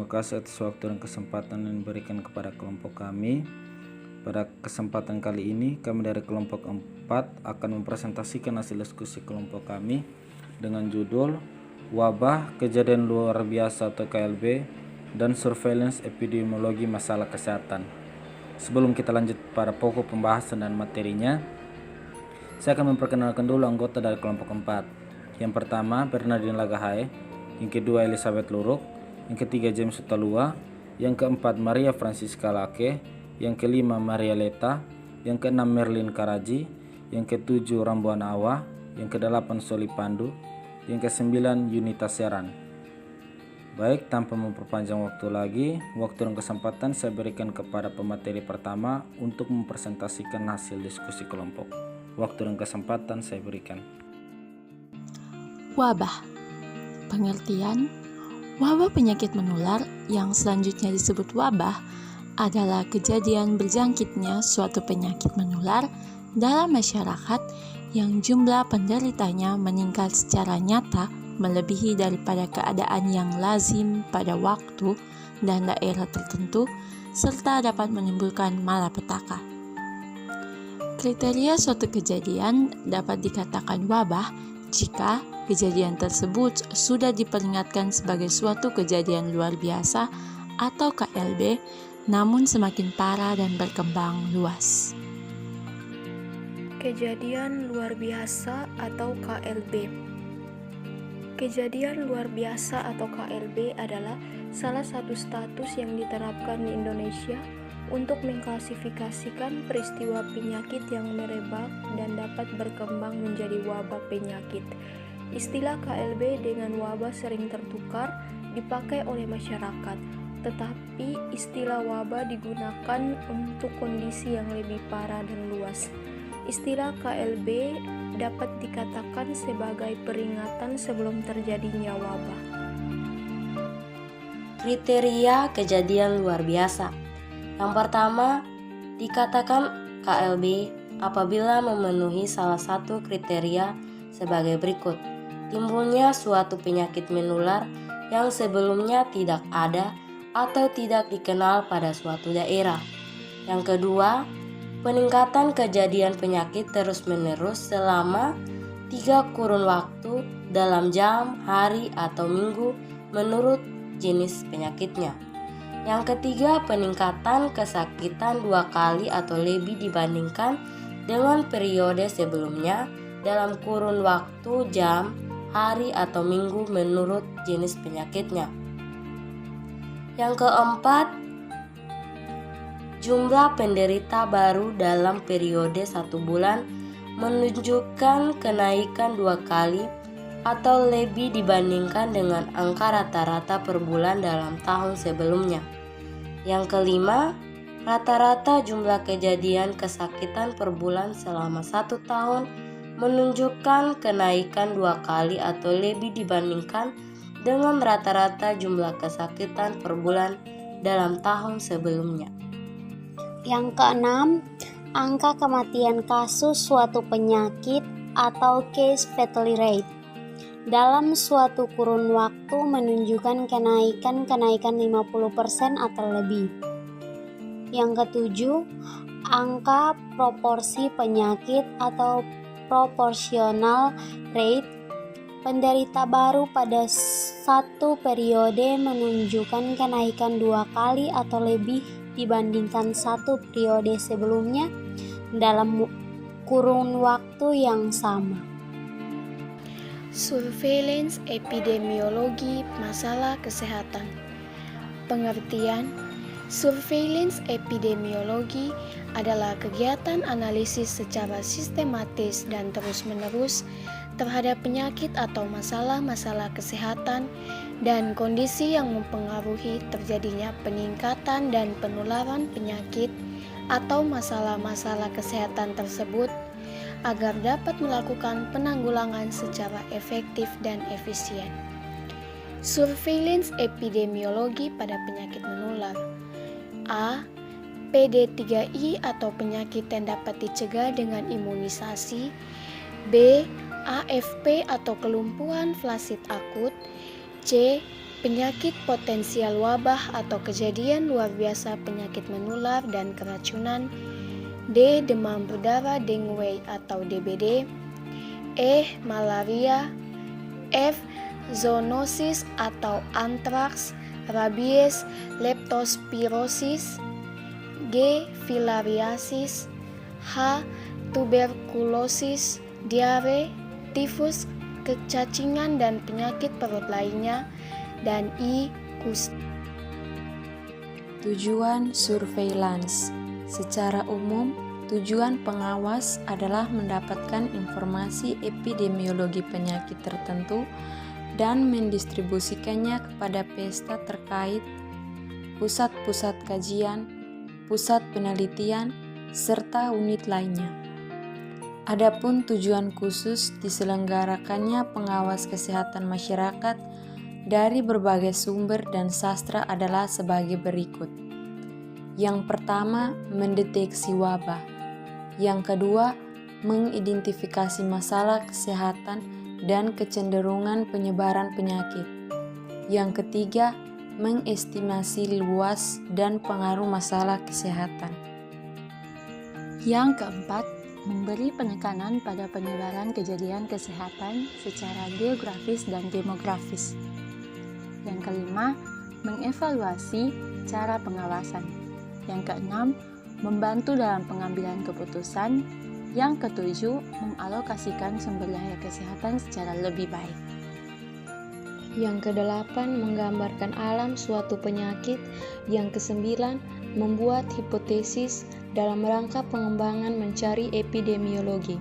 kasih atas waktu dan kesempatan yang diberikan kepada kelompok kami. Pada kesempatan kali ini, kami dari kelompok 4 akan mempresentasikan hasil diskusi kelompok kami dengan judul Wabah Kejadian Luar Biasa atau KLB dan Surveillance Epidemiologi Masalah Kesehatan. Sebelum kita lanjut pada pokok pembahasan dan materinya, saya akan memperkenalkan dulu anggota dari kelompok 4. Yang pertama, Bernardine Lagahae. Yang kedua, Elizabeth Luruk. Yang ketiga, James Sutalua. Yang keempat, Maria Francisca Lake. Yang kelima, Maria Leta. Yang keenam, Merlin Karaji. Yang ketujuh, Rambuan Awa. Yang kedelapan, Soli Pandu. Yang kesembilan, Yunita Seran. Baik, tanpa memperpanjang waktu lagi, waktu dan kesempatan saya berikan kepada pemateri pertama untuk mempresentasikan hasil diskusi kelompok. Waktu dan kesempatan saya berikan. Wabah. Pengertian, wabah penyakit menular yang selanjutnya disebut wabah adalah kejadian berjangkitnya suatu penyakit menular dalam masyarakat yang jumlah penderitanya meningkat secara nyata melebihi daripada keadaan yang lazim pada waktu dan daerah tertentu serta dapat menimbulkan malapetaka. Kriteria suatu kejadian dapat dikatakan wabah jika kejadian tersebut sudah diperingatkan sebagai suatu kejadian luar biasa atau KLB, namun semakin parah dan berkembang luas. Kejadian luar biasa atau KLB. Kejadian luar biasa atau KLB adalah salah satu status yang diterapkan di Indonesia untuk mengklasifikasikan peristiwa penyakit yang merebak dan dapat berkembang menjadi wabah penyakit. Istilah KLB dengan wabah sering tertukar dipakai oleh masyarakat, tetapi istilah wabah digunakan untuk kondisi yang lebih parah dan luas. Istilah KLB dapat dikatakan sebagai peringatan sebelum terjadinya wabah. Kriteria kejadian luar biasa. Yang pertama, dikatakan KLB apabila memenuhi salah satu kriteria sebagai berikut. Timbulnya suatu penyakit menular yang sebelumnya tidak ada atau tidak dikenal pada suatu daerah. Yang kedua, peningkatan kejadian penyakit terus-menerus selama 3 kurun waktu dalam jam, hari, atau minggu menurut jenis penyakitnya. Yang ketiga, peningkatan kesakitan 2 kali atau lebih dibandingkan dengan periode sebelumnya dalam kurun waktu jam, hari, atau minggu menurut jenis penyakitnya. Yang keempat, jumlah penderita baru dalam periode 1 bulan menunjukkan kenaikan 2 kali atau lebih dibandingkan dengan angka rata-rata per bulan dalam tahun sebelumnya. Yang kelima, rata-rata jumlah kejadian kesakitan per bulan selama 1 tahun menunjukkan kenaikan 2 kali atau lebih dibandingkan dengan rata-rata jumlah kesakitan per bulan dalam tahun sebelumnya. Yang keenam, angka kematian kasus suatu penyakit atau case fatality rate dalam suatu kurun waktu menunjukkan kenaikan 50% atau lebih. Yang ketujuh, angka proporsi penyakit atau proportional rate penderita baru pada satu periode menunjukkan kenaikan 2 kali atau lebih dibandingkan satu periode sebelumnya dalam kurun waktu yang sama. Surveillance epidemiologi masalah kesehatan. Pengertian, surveillance epidemiologi adalah kegiatan analisis secara sistematis dan terus-menerus terhadap penyakit atau masalah-masalah kesehatan dan kondisi yang mempengaruhi terjadinya peningkatan dan penularan penyakit atau masalah-masalah kesehatan tersebut agar dapat melakukan penanggulangan secara efektif dan efisien. Surveillance epidemiologi pada penyakit menular. A. PD3I atau penyakit yang dapat dicegah dengan imunisasi. B. AFP atau kelumpuhan flasid akut. C. Penyakit potensial wabah atau kejadian luar biasa penyakit menular dan keracunan. D. Demam berdarah dengue atau DBD. E. Malaria. F. Zoonosis atau antraks, rabies, leptospirosis. G. Filariasis. H. Tuberkulosis, diare, tifus, kecacingan dan penyakit perut lainnya. Dan I. Kusta. Tujuan surveillance. Secara umum, tujuan pengawas adalah mendapatkan informasi epidemiologi penyakit tertentu dan mendistribusikannya kepada pesta terkait, pusat-pusat kajian, pusat penelitian, serta unit lainnya. Adapun tujuan khusus diselenggarakannya pengawas kesehatan masyarakat dari berbagai sumber dan sastra adalah sebagai berikut. Yang pertama, mendeteksi wabah. Yang kedua, mengidentifikasi masalah kesehatan dan kecenderungan penyebaran penyakit. Yang ketiga, mengestimasi luas dan pengaruh masalah kesehatan. Yang keempat, memberi penekanan pada penyebaran kejadian kesehatan secara geografis dan demografis. Yang kelima, mengevaluasi cara pengawasan. Yang keenam, membantu dalam pengambilan keputusan. Yang ketujuh, mengalokasikan sumber daya kesehatan secara lebih baik. Yang kedelapan, menggambarkan alam suatu penyakit. Yang kesembilan, membuat hipotesis dalam rangka pengembangan mencari epidemiologi.